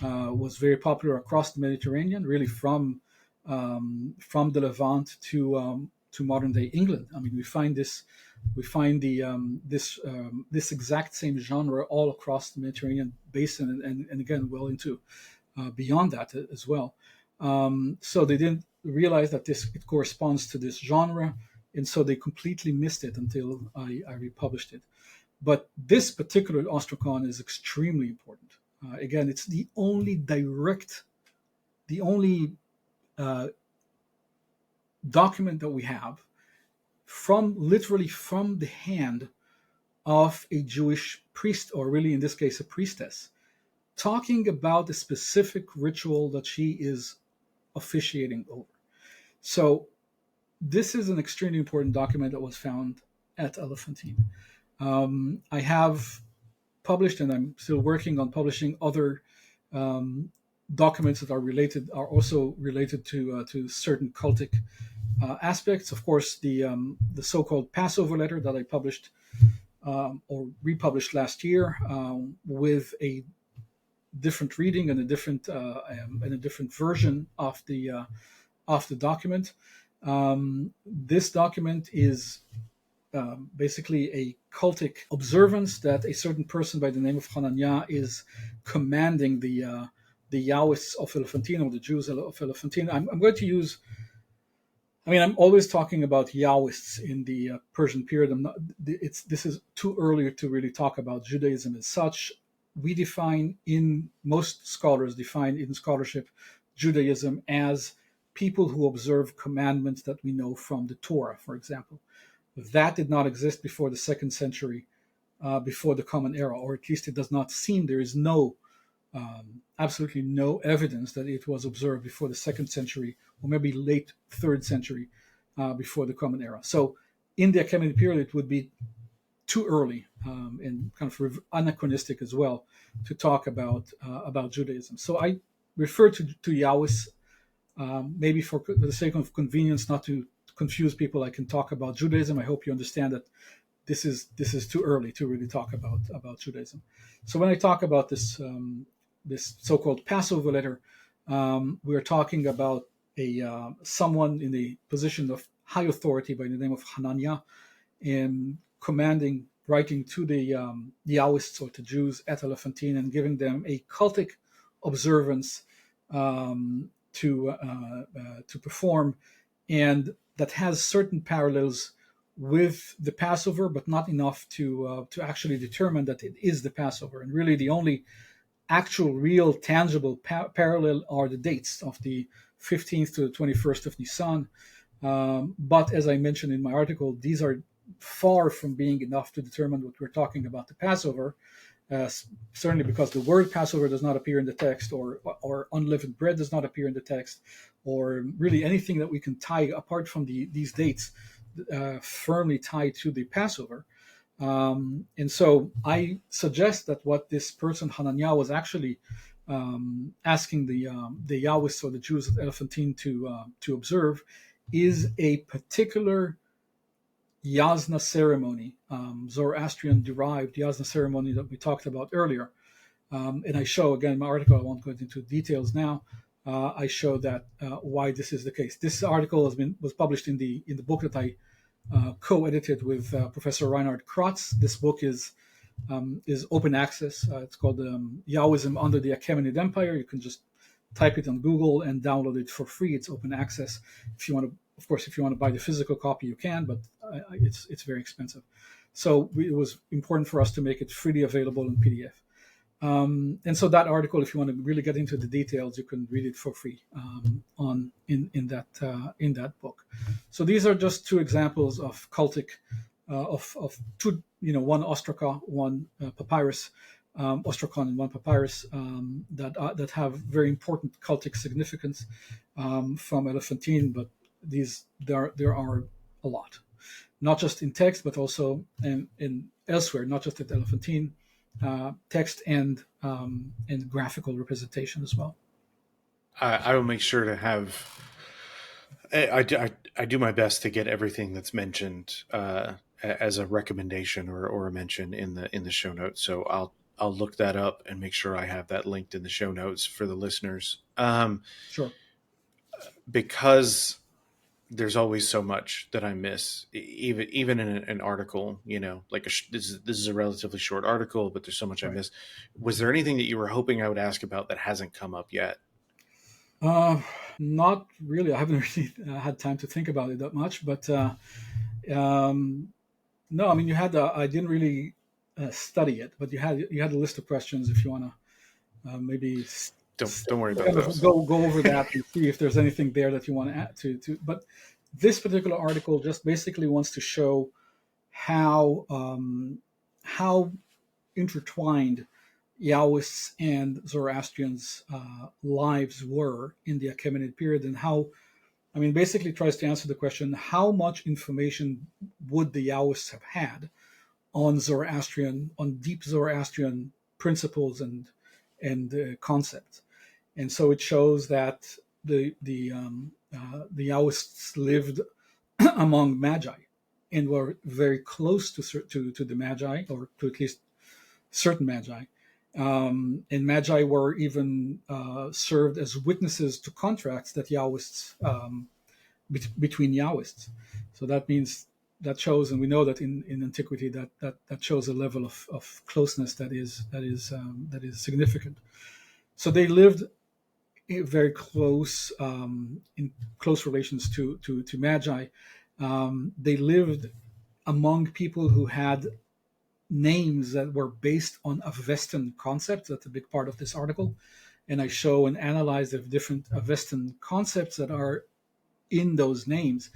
Speaker 1: was very popular across the Mediterranean, really from the Levant to modern day England. I mean, we find this exact same genre all across the Mediterranean basin, and again well into beyond that as well. So they didn't realize that it corresponds to this genre, and so they completely missed it until I republished it. But this particular ostrakon is extremely important. Again, it's the only document that we have literally from the hand of a Jewish priest, or really in this case a priestess, talking about a specific ritual that she is officiating over. So this is an extremely important document that was found at Elephantine. I have published, and I'm still working on publishing other documents that are also related to certain cultic aspects. Of course, the so-called Passover letter that I published or republished last year with a different reading and a different version of the document. This document is basically a cultic observance that a certain person by the name of Hananiah is commanding the Yahwists of Elephantine, or the Jews of Elephantine. I'm going to use. I'm always talking about Yahwists in the Persian period. This is too early to really talk about Judaism as such. Most scholars define in scholarship Judaism as people who observe commandments that we know from the Torah, for example. That did not exist before the 2nd century, before the Common Era, or at least it does not seem. There is absolutely no evidence that it was observed before the 2nd century, or maybe late 3rd century, before the Common Era. So in the Achaemenid period, it would be too early and kind of anachronistic as well to talk about Judaism. So I refer to Yahwist, maybe for the sake of convenience, not to confuse people. I can talk about Judaism. I hope you understand that this is too early to really talk about Judaism. So when I talk about this so-called Passover letter, we're talking about someone in the position of high authority by the name of Hananiah, and writing to the Yahwists, or to Jews at Elephantine, and giving them a cultic observance to perform, and that has certain parallels with the Passover, but not enough to actually determine that it is the Passover. And really, the only actual, real, tangible parallel are the dates of the 15th to the 21st of Nisan. But as I mentioned in my article, these are far from being enough to determine what we're talking about the Passover. Certainly because the word Passover does not appear in the text, or unleavened bread does not appear in the text, or really anything that we can tie apart from these dates firmly tied to the Passover. And so I suggest that what this person Hananiah was actually asking the Yahwists, or the Jews at Elephantine, to observe is a particular Yasna ceremony, Zoroastrian derived Yasna ceremony that we talked about earlier. And I show, again, in my article, I won't go into details now. I show that why this is the case. This article was published in the book that I co-edited with Professor Reinhard Kratz. This book is open access. It's called Yahwism Under the Achaemenid Empire. You can just type it on Google and download it for free. It's open access. If you want to, of course, if you want to buy the physical copy, you can, but it's very expensive. So it was important for us to make it freely available in PDF. And so that article, if you want to really get into the details, you can read it for free in that book. So these are just two examples of cultic of two, one ostraca, one papyrus, ostracon and one papyrus that have very important cultic significance from Elephantine, but there are a lot, not just in text, but also in elsewhere, not just at Elephantine. Text and graphical representation as well.
Speaker 2: I will make sure to have. I do my best to get everything that's mentioned as a recommendation or a mention in the show notes. So I'll look that up and make sure I have that linked in the show notes for the listeners.
Speaker 1: Sure.
Speaker 2: Because there's always so much that I miss, even in an article, like this is a relatively short article, but there's so much I miss. Was there anything that you were hoping I would ask about that hasn't come up yet?
Speaker 1: Not really. I haven't really had time to think about it that much, but no, I mean, I didn't really study it, but you had a list of questions if you want to maybe
Speaker 2: don't worry about those.
Speaker 1: Go over that and see if there's anything there that you want to add to. But this particular article just basically wants to show how intertwined Yahwists and Zoroastrians' lives were in the Achaemenid period, and basically tries to answer the question: how much information would the Yahwists have had on deep Zoroastrian principles and concepts? And so it shows that the Yahwists lived among Magi and were very close to the Magi, or to at least certain Magi. And Magi were even served as witnesses to contracts that Yahwists between Yahwists. So that means that shows, and we know that in antiquity that shows a level of closeness that is significant. So they lived very close in close relations to Magi. They lived among people who had names that were based on Avestan concepts. That's a big part of this article, and I show and analyze the different Avestan concepts that are in those names.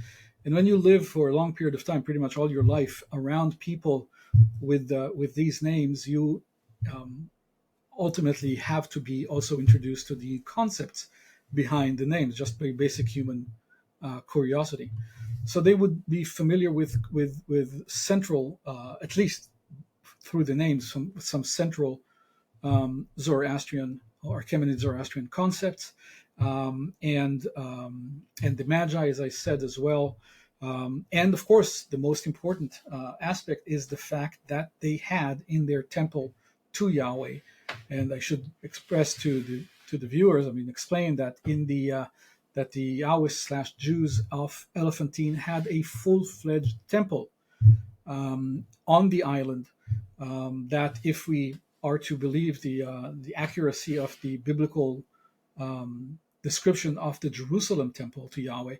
Speaker 1: And when you live for a long period of time, pretty much all your life, around people with these names, you ultimately have to be also introduced to the concepts behind the names, just by basic human curiosity. So they would be familiar with central, at least through the names, some central Zoroastrian or Achaemenid Zoroastrian concepts, and the Magi, as I said as well. And of course, the most important aspect is the fact that they had in their temple to Yahweh. And I should express to the viewers, explain that that the Yahwists / Jews of Elephantine had a full-fledged temple on the island. That, if we are to believe the accuracy of the biblical description of the Jerusalem temple to Yahweh,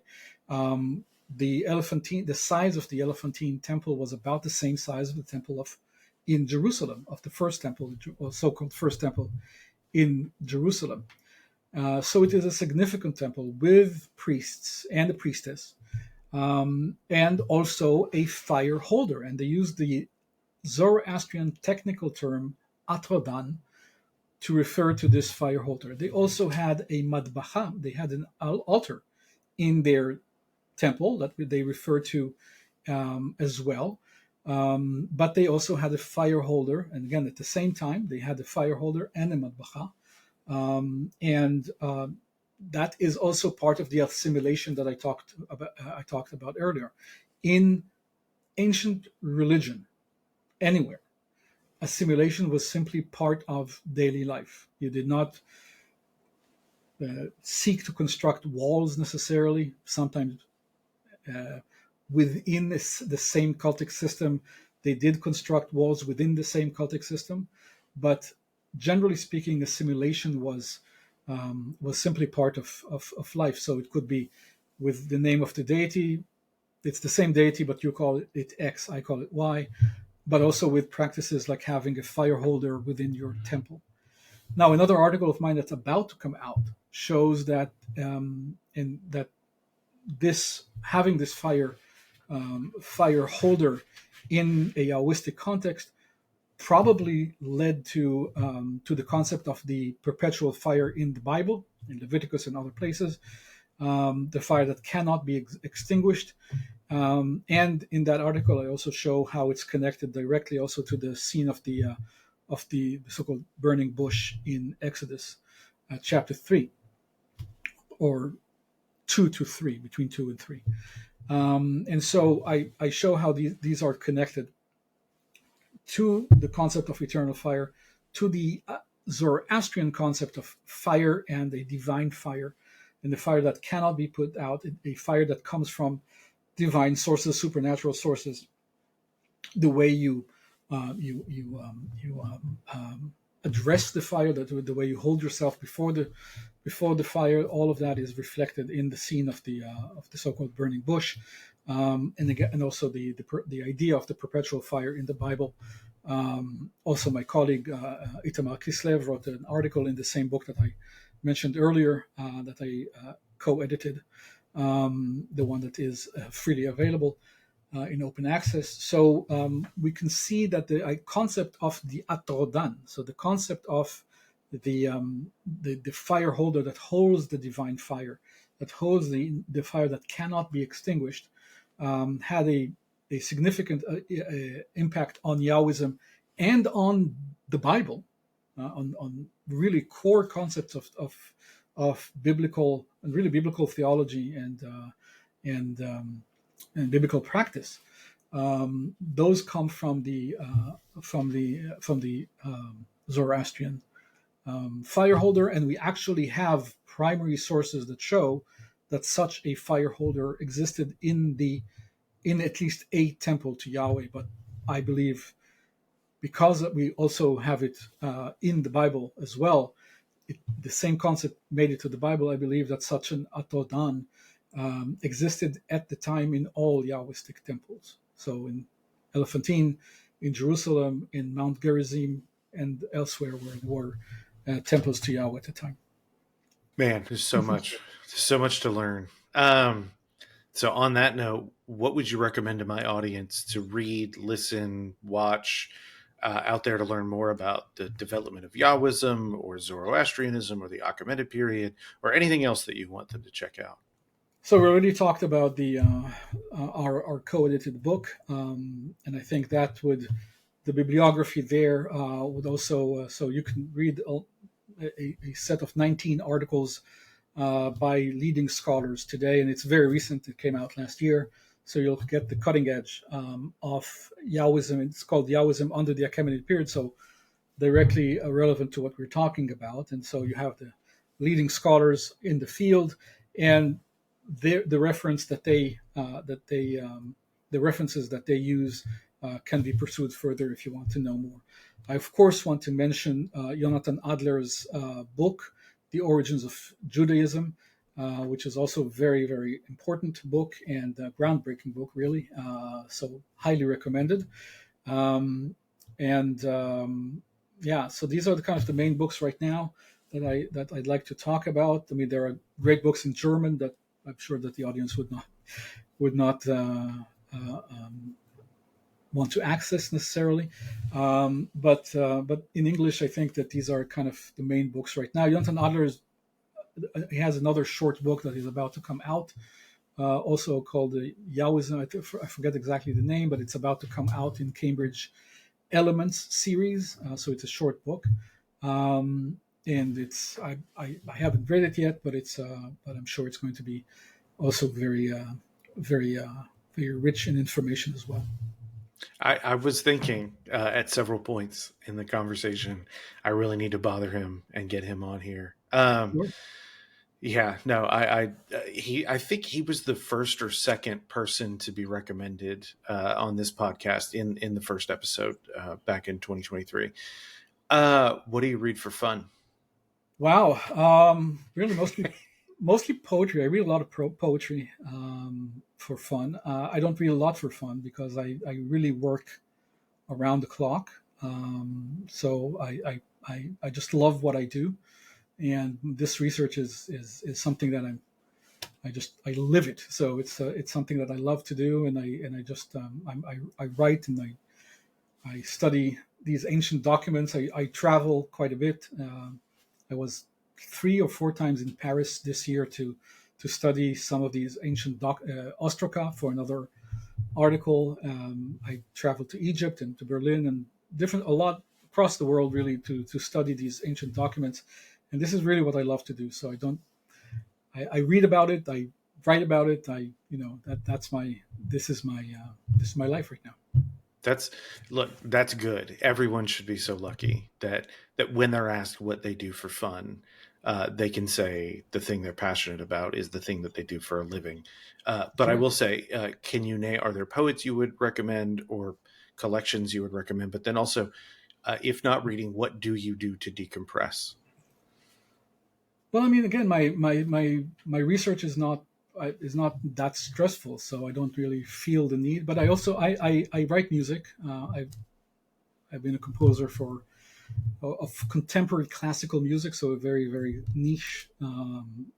Speaker 1: the size of the Elephantine temple was about the same size of the temple in Jerusalem, of the first temple, or so-called first temple in Jerusalem. So it is a significant temple with priests and a priestess, and also a fire holder. And they used the Zoroastrian technical term atrodan to refer to this fire holder. They also had a madbacha. They had an altar in their temple that they refer to as well. But they also had a fire holder, and again, at the same time, they had a fire holder and a madbacha, and that is also part of the assimilation that I talked about earlier. In ancient religion anywhere, assimilation was simply part of daily life. You did not seek to construct walls necessarily. Sometimes within the same cultic system, they did construct walls within the same cultic system, but generally speaking, assimilation was simply part of life. So it could be with the name of the deity. It's the same deity, but you call it X, I call it Y. But also with practices like having a fire holder within your temple. Now, another article of mine that's about to come out shows that in that this having this fire holder in a Yahwistic context probably led to the concept of the perpetual fire in the Bible, in Leviticus and other places, the fire that cannot be extinguished. And in that article, I also show how it's connected directly also to the scene of the so-called burning bush in Exodus chapter 3, or 2 to 3, between 2 and 3. And so I show how these are connected to the concept of eternal fire, to the Zoroastrian concept of fire and a divine fire, and the fire that cannot be put out, a fire that comes from divine sources, supernatural sources. The way you address the fire, the way you hold yourself before the fire, all of that is reflected in the scene of the so-called burning bush, and again, and also the idea of the perpetual fire in the Bible. Also, my colleague Itamar Kislev wrote an article in the same book that I mentioned earlier, that I co-edited, the one that is freely available in open access. So we can see that the concept of the atrodan, so the concept of the fire holder that holds the divine fire, that holds the fire that cannot be extinguished, had a significant impact on Yahwism and on the Bible, on really core concepts of biblical and really biblical theology and biblical practice. Those come from the Zoroastrian fire holder, and we actually have primary sources that show that such a fire holder existed in at least a temple to Yahweh. But I believe, because we also have it in the Bible as well, the same concept made it to the Bible. I believe that such an atodan existed at the time in all Yahwistic temples. So in Elephantine, in Jerusalem, in Mount Gerizim, and elsewhere where there were temples to Yahweh at the time.
Speaker 2: Man, there's so much to learn. So on that note, what would you recommend to my audience to read, listen, watch out there to learn more about the development of Yahwism or Zoroastrianism or the Achaemenid period or anything else that you want them to check out?
Speaker 1: So we already talked about the our co-edited book, and I think that the bibliography there would also, so you can read a set of 19 articles by leading scholars today, and it's very recent. It came out last year, so you'll get the cutting edge of Yahwism. It's called Yahwism under the Achaemenid period, so directly relevant to what we're talking about. And so you have the leading scholars in the field, and the references that they use can be pursued further if you want to know more. I of course want to mention Jonathan Adler's book, The Origins of Judaism, which is also a very, very important book and groundbreaking book, really. So highly recommended. So these are the kind of the main books right now that I'd like to talk about. I mean, there are great books in German that I'm sure that the audience would not want to access necessarily, but in English, I think that these are kind of the main books right now. Jonathan Adler he has another short book that is about to come out, also called the Yahwism. I forget exactly the name, but it's about to come out in Cambridge Elements series. So it's a short book. And it's I haven't read it yet, but I'm sure it's going to be also very very rich in information as well.
Speaker 2: I was thinking at several points in the conversation, I really need to bother him and get him on here.
Speaker 1: Sure.
Speaker 2: Yeah, no, I think he was the first or second person to be recommended on this podcast in the first episode back in 2023. What do you read for fun?
Speaker 1: Wow. Really, mostly poetry. I read a lot of poetry for fun. I don't read a lot for fun because I really work around the clock. So I just love what I do, and this research is something that I live it. So it's something that I love to do, and I just I write and I study these ancient documents. I travel quite a bit. I was 3 or 4 times in Paris this year to study some of these ancient Ostraka for another article. I traveled to Egypt and to Berlin and a lot across the world really to study these ancient documents. And this is really what I love to do. So I read about it. I write about it. This is my life right now.
Speaker 2: That's good. Everyone should be so lucky that when they're asked what they do for fun, they can say the thing they're passionate about is the thing that they do for a living. But I will say, can you name, are there poets you would recommend or collections you would recommend? But then also, if not reading, what do you do to decompress?
Speaker 1: Well, I mean, again, my research is not that stressful, so I don't really feel the need. But I also I write music. I've been a composer of contemporary classical music, so a very niche.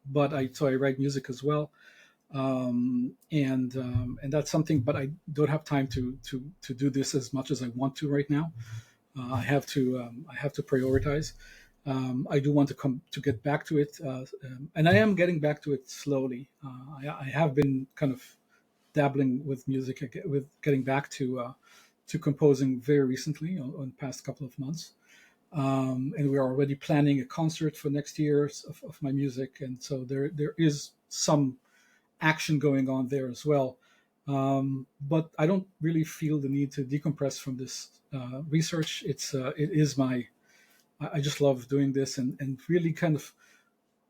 Speaker 1: But I write music as well, and that's something. But I don't have time to do this as much as I want to right now. I have to prioritize. I do want to get back to it, and I am getting back to it slowly. I have been kind of dabbling with music, with getting back to composing very recently, on the past couple of months, and we are already planning a concert for next year of my music, and so there is some action going on there as well. But I don't really feel the need to decompress from this research. It is my I just love doing this and really kind of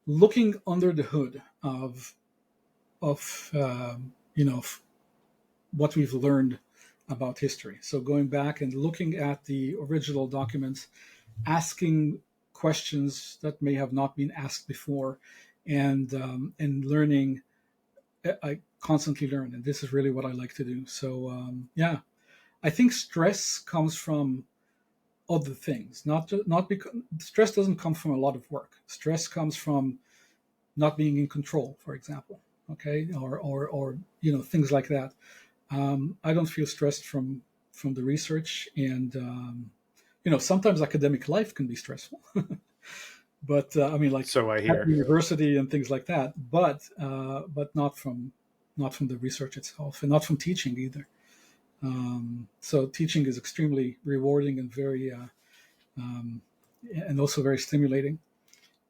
Speaker 1: looking under the hood of what we've learned about history. So going back and looking at the original documents, asking questions that may have not been asked before, and learning. I constantly learn, and this is really what I like to do. So yeah, I think stress comes from other things, not because stress doesn't come from a lot of work. Stress comes from not being in control, for example. Okay, or things like that. I don't feel stressed from the research, and sometimes academic life can be stressful, but I mean, like
Speaker 2: So I
Speaker 1: at
Speaker 2: hear.
Speaker 1: university and things like that. But not from the research itself, and not from teaching either. So teaching is extremely rewarding and very and also very stimulating.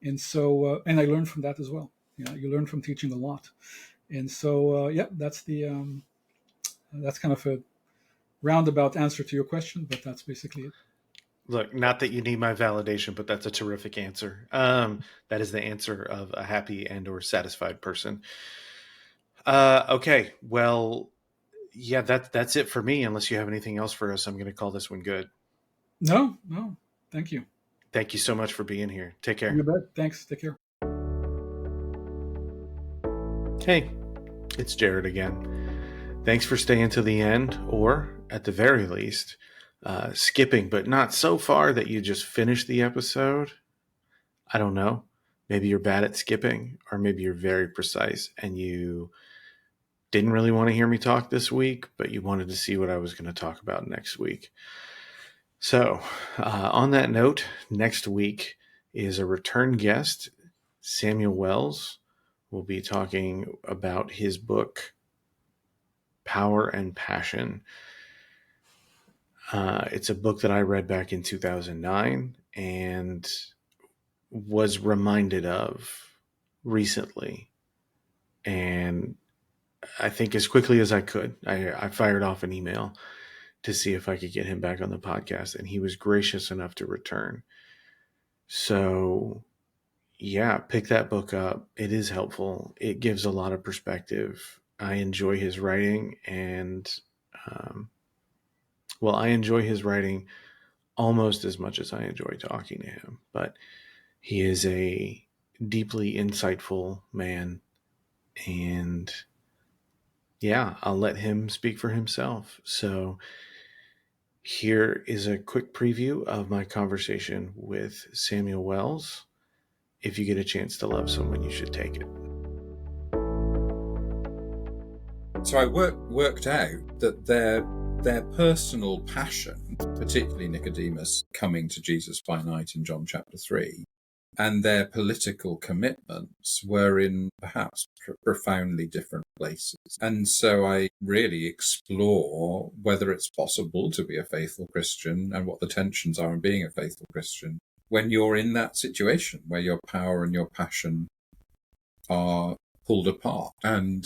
Speaker 1: And so and I learned from that as well. You learn from teaching a lot. And so yeah, that's kind of a roundabout answer to your question, but that's basically it.
Speaker 2: Look, not that you need my validation, but that's a terrific answer. That is the answer of a happy and or satisfied person. Okay, well, yeah, that's it for me. Unless you have anything else for us, I'm going to call this one good.
Speaker 1: No, thank you.
Speaker 2: Thank you so much for being here. Take care.
Speaker 1: You bet. Thanks. Take care.
Speaker 2: Hey, it's Jared again. Thanks for staying to the end, or at the very least, skipping, but not so far that you just finished the episode. I don't know. Maybe you're bad at skipping, or maybe you're very precise and you didn't really want to hear me talk this week, but you wanted to see what I was going to talk about next week. So, on that note, next week is a return guest, Samuel Wells. Will be talking about his book, Power and Passion. It's a book that I read back in 2009 and was reminded of recently. And I think as quickly as I could, I fired off an email to see if I could get him back on the podcast, and he was gracious enough to return. So, yeah, pick that book up. It is helpful. It gives a lot of perspective. I enjoy his writing, and um, I enjoy his writing almost as much as I enjoy talking to him. But he is a deeply insightful man, and yeah, I'll let him speak for himself. So here is a quick preview of my conversation with Samuel Wells. If you get a chance to love someone, you should take it.
Speaker 3: So I worked out that their personal passion, particularly Nicodemus coming to Jesus by night in John chapter 3, and their political commitments were in perhaps profoundly different places. And so I really explore whether it's possible to be a faithful Christian and what the tensions are in being a faithful Christian when you're in that situation where your power and your passion are pulled apart. And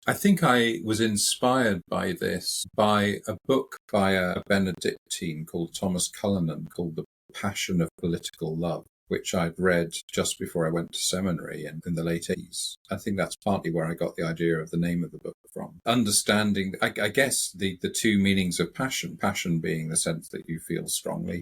Speaker 3: I think I was inspired by this by a book by a Benedictine called Thomas Cullinan called The Passion of Political Love, which I'd read just before I went to seminary in the late 80s. I think that's partly where I got the idea of the name of the book from. Understanding, I guess, the two meanings of passion being the sense that you feel strongly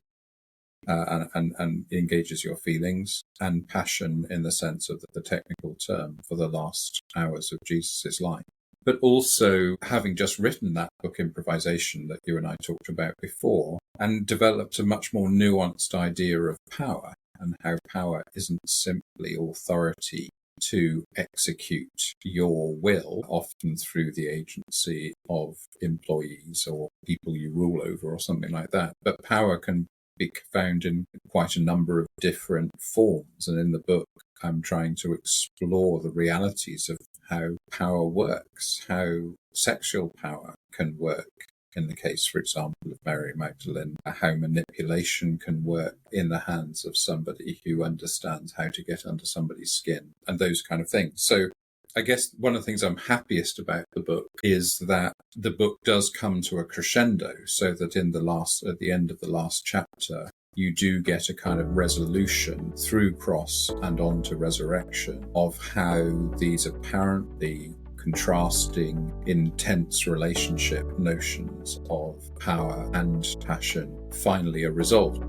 Speaker 3: and engages your feelings, and passion in the sense of the technical term for the last hours of Jesus's life. But also having just written that book, Improvisation, that you and I talked about before, and developed a much more nuanced idea of power and how power isn't simply authority to execute your will, often through the agency of employees or people you rule over or something like that. But power can be found in quite a number of different forms. And in the book, I'm trying to explore the realities of how power works, how sexual power can work. In the case, for example, of Mary Magdalene, how manipulation can work in the hands of somebody who understands how to get under somebody's skin and those kind of things. So I guess one of the things I'm happiest about the book is that the book does come to a crescendo, so that at the end of the last chapter, you do get a kind of resolution through cross and on to resurrection of how these apparently contrasting, intense relationship notions of power and passion finally are resolved.